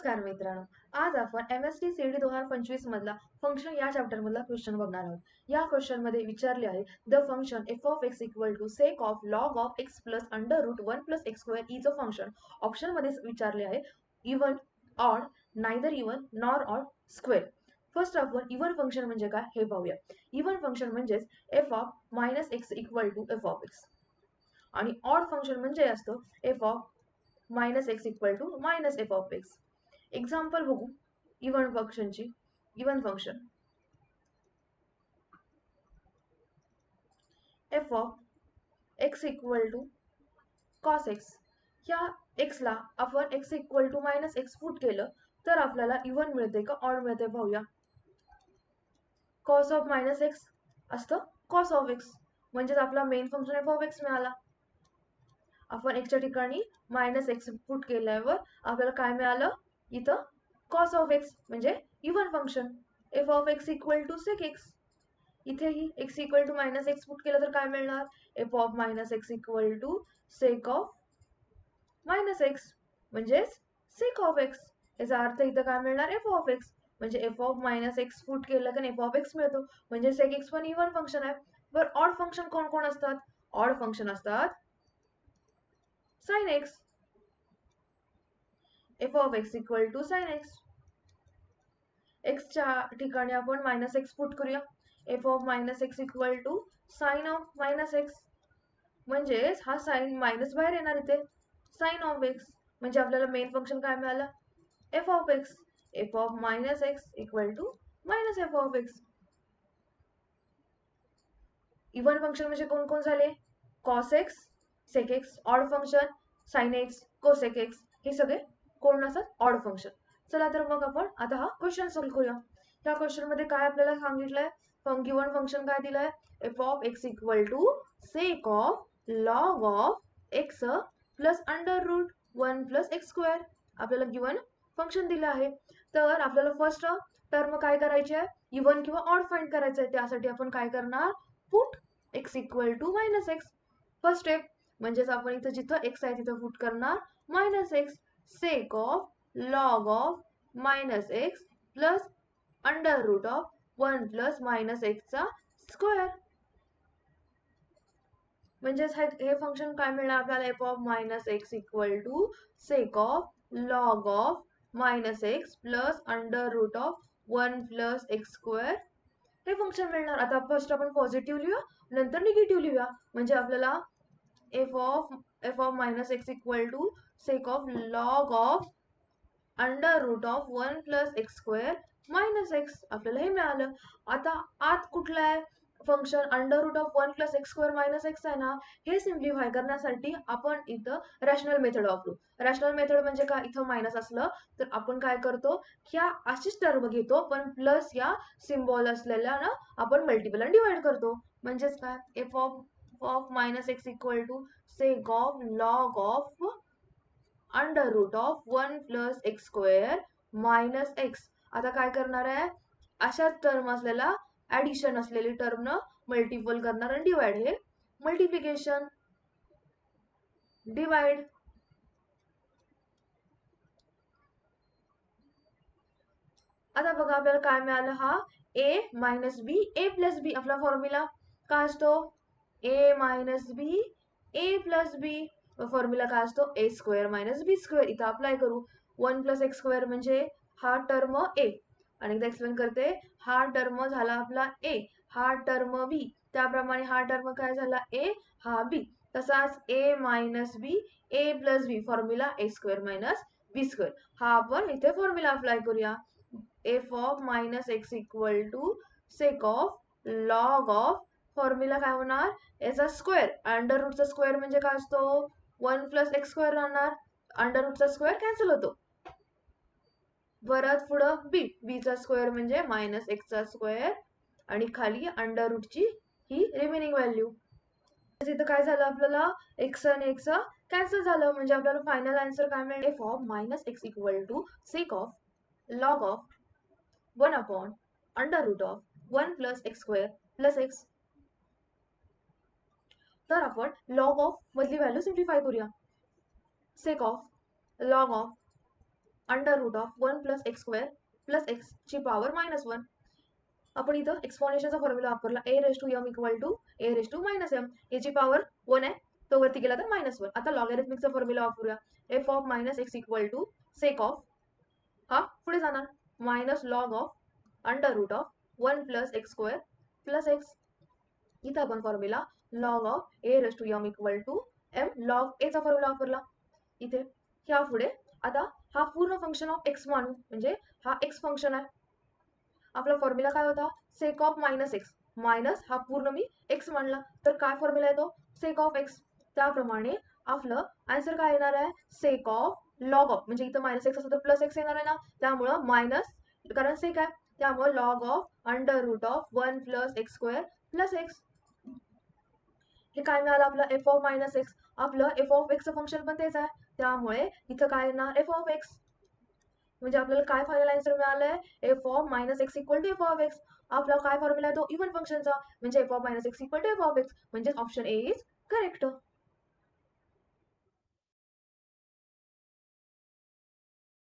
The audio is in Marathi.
नमस्कार मित्रांनो, आज आपण MST CET 2025 मधला फंक्शन या चॅप्टर मधला क्वेश्चन बघणार आहोत. या क्वेश्चन मध्ये विचारले आहे the function f of x equal to sec of log of x plus under root 1 plus x square is a function. Option मध्ये विचारले आहे even, odd, neither even nor odd, square. First आपण इवन फंक्शन म्हणजे काय हे पाहूया. इवन फंक्शन म्हणजेच f of minus x equal to f of x आणि ऑड फंक्शन म्हणजे असतो f of minus x equal to minus f of x. Example बघू इवन फंक्शनची. Even function f of x equal to cos x. या एक्स ला आपण x equal to minus x put केलं तर आपल्याला इवन मिळते का ऑड मिळते पाहूया. कॉस ऑफ मायनस एक्स असतं कॉस ऑफ एक्स, म्हणजेच आपला main function f of x मिळाला. आपण एक्सच्या ठिकाणी मायनस एक्स पुट केल्यावर आपल्याला काय मिळालं, इथं कॉस ऑफ एक्स म्हणजे even function f of x equal to sec x. इथेही x equal to minus x put केलं तर काय मिळणार, f of minus x equal to sec of minus x म्हणजेच सेक ऑफ एक्स. याचा अर्थ इथं काय मिळणार, एफ ऑफ एक्स म्हणजे f of minus x put केलं तर एफ ऑफ एक्स मिळतो, म्हणजे सेक एक्स पण इवन फंक्शन आहे. बरं, ऑड फंक्शन कोण कोण असतात. ऑड फंक्शन असतात sine x, f of x equal to sine x. एक्सच्या ठिकाणी आपण मायनस एक्स पुट करूया, f of minus x equal to sine of minus x, म्हणजेच हा साइन मायनस बाहेर येणार इथे साइन ऑफ एक्स, म्हणजे आपल्याला मेन फंक्शन काय मिळालं, f of x. F of minus x equal to minus f of x. Even function म्हणजे कोण कोण झाले, cos x, sec x. Odd function sine x, cosec x, हे सगळे कोण असतात, ऑड फंक्शन. चला तर मग आपण आता हा क्वेश्चन सॉल्व्ह करूया. या क्वेश्चन मध्ये काय आपल्याला सांगितलंय, गिवन फंक्शन काय दिलंय, f of x equal to sec of log of x plus under root 1 plus x square. आपल्याला गिवन फंक्शन दिलं आहे. तर आपल्याला फर्स्ट टर्म काय करायची आहे, इवन किंवा ऑड फाइंड करायचं आहे. त्यासाठी आपण काय करणार, put x equal to minus x. First step म्हणजेच आपण इथं जिथं एक्स आहे तिथं पुट करणार minus x. Sec of log of minus x plus under root of 1 plus minus एक्सचा स्क्वेअर. म्हणजेच हे फंक्शन काय मिळणार आपल्याला, f of minus x equal to sec of log of minus x plus under root of 1 plus x square हे फंक्शन मिळणार. आता फर्स्ट आपण पॉझिटिव्ह लिहूया, नंतर निगेटिव्ह लिहूया. म्हणजे आपल्याला f of minus x equal to sec of log of under root of 1 plus x square minus x आपल्याला हे मिळालं. आता आत कुठलं आहे function, under root of 1 plus x square minus x आहे ना. हे सिम्प्लिफाय करण्यासाठी आपण इथं रॅशनल मेथड वापरू. रॅशनल मेथड म्हणजे काय, इथं मायनस असलं तर आपण काय करतो, ह्या अशीच टर्म घेतो पण प्लस या सिम्बॉल असलेल्या ना आपण मल्टिपल आणि डिवाइड करतो. म्हणजेच काय, f of minus x equal to sec of log of under root of 1 plus x square minus x. आता काय करणार आहे, अशाच टर्म असलेला ऍडिशन असलेली टर्म न मल्टिपल करणार आणि डिवाइड, हे मल्टिप्लिकेशन. डिवाइड, आता बघा आपल्याला काय मिळालं, हा ए मायनस बी ए प्लस बी. आपला फॉर्म्युला काय असतो, ए minus b a plus b. Formula काय असतो, ए स्क्वेअर मायनस बी स्क्वेअर. इथं अप्लाय करू. 1 प्लस एक्स स्क्वेअर म्हणजे हा टर्म ए, आणि एकदा एक्सप्लेन करते, हा टर्म झाला आपला ए, हा टर्म बी, त्याप्रमाणे हा टर्म काय झाला ए, हा बी. तसाच a minus b a plus b, formula a square minus b square. हा आपण इथे फॉर्म्युला अप्लाय करूया. F of minus x equal to sec of log of, formula काय होणार, याचा स्क्वेअर. अंडर रूटचा स्क्वेअर म्हणजे काय असतो, 1 प्लस एक्स स्क्वेअर राहणार. अंडर रूटचा स्क्वेअर कॅन्सल होतो. परत पुढं बी, बीचा स्क्वेअर म्हणजे मायनस एक्सचा स्क्वेअर, आणि खाली अंडर रूटची ही रिमेनिंग व्हॅल्यू. इथं काय झालं, आपल्याला एक्स आणि एक्स कॅन्सल झालं, म्हणजे आपल्याला फायनल आन्सर काय मिळेल, f of minus x equal to sec of log of 1 upon under root of 1 plus x square plus x. तर आपण लॉग ऑफ मधली व्हॅल्यू सिम्प्लिफाय करूया. Sec of log of under root of 1 plus x square plus x ची पॉवर -1. आपण इथं एक्सपोनेन्शियलचा फॉर्म्युला वापरला a raise to m equal to a raise to -m. याची पॉवर 1 आहे, तो वरती गेला तर -1. आता लॉगॅरिथमिकचा फॉर्म्युला वापरूया. f of -x equal to sec of, हा पुढे जाणार, minus log of under root of 1 plus x square plus x. इथं आपण formula log of a raise to m equal to m log a चा फॉर्म्युला वापरला. इथे ह्या पुढे आता हा पूर्ण फंक्शन ऑफ एक्स मानू, म्हणजे हा एक्स फंक्शन आहे. आपला फॉर्म्युला काय होता, सेक ऑफ -x मायनस हा पूर्ण मी एक्स मानला, तर काय फॉर्म्युला येतो, सेक ऑफ एक्स. त्याप्रमाणे आपलं आन्सर काय येणार आहे, सेक ऑफ लॉग ऑफ, म्हणजे इथं -x असतं तर प्लस एक्स येणार आहे ना, त्यामुळं मायनस, कारण सेक आहे त्यामुळे log of under root of 1 plus x square plus x. हे काय मिळालं आपलं, एफ ऑफ -x. आपलं एफ ऑफ एक्सचं फंक्शन पण तेच आहे, त्यामुळे इथं काय येणार, एफ ऑफ एक्स. म्हणजे आपल्याला काय फायनल आन्सर मिळालंय, f of -x equal to f of x. आपला काय फॉर्म्युला आहे तो इव्हन फंक्शनचा, म्हणजे f of -x equal to f of x, म्हणजे ऑप्शन ए इज करेक्ट.